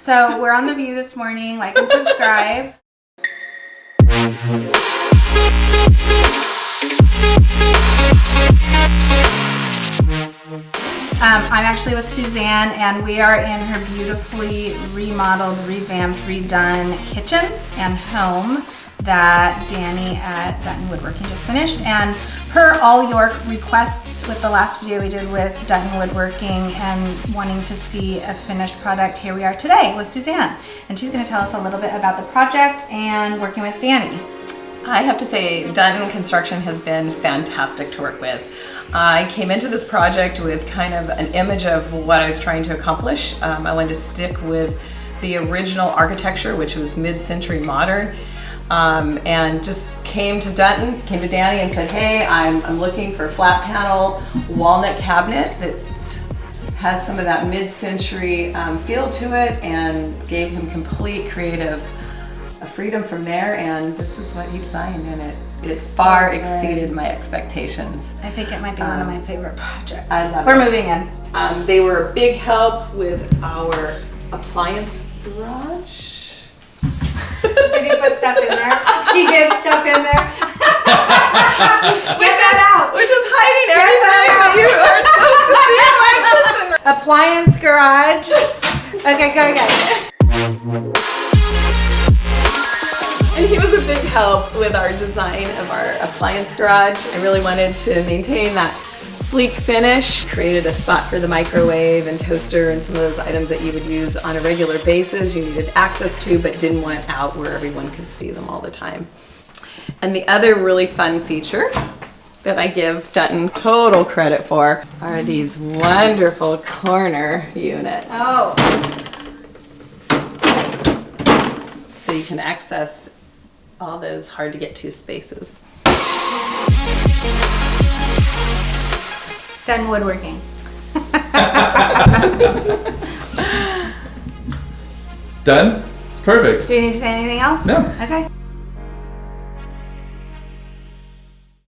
So we're on The View this morning. Like and subscribe. I'm actually with Suzanne, and we are in her beautifully remodeled, revamped, redone kitchen and home that Danny at Dunton Woodworking just finished. And per all your requests with the last video we did with Dunton Woodworking and wanting to see a finished product, here we are today with Suzanne. And she's going to tell us a little bit about the project and working with Danny. I have to say, Dunton Construction has been fantastic to work with. I came into this project with kind of an image of what I was trying to accomplish. I wanted to stick with the original architecture, which was mid-century modern, and just came to Danny and said, hey, I'm looking for a flat panel walnut cabinet that has some of that mid-century feel to it, and gave him complete creative freedom from there, and this is what he designed, and it far exceeded my expectations. I think it might be one of my favorite projects. I love We're it. moving in. They were a big help with our appliance garage. Did he put stuff in there? He did stuff in there. Get that out. Which is hiding everything that you aren't supposed to see in my kitchen. Appliance garage. Okay, go again. And he was a big help with our design of our appliance garage. I really wanted to maintain that sleek finish. Created a spot for the microwave and toaster and some of those items that you would use on a regular basis. You needed access to, but didn't want out where everyone could see them all the time. And the other really fun feature that I give Dunton total credit for are these wonderful corner units. Oh. So you can access all those hard to get to spaces. Done woodworking. Done? It's perfect. Do you need to say anything else? No. Okay.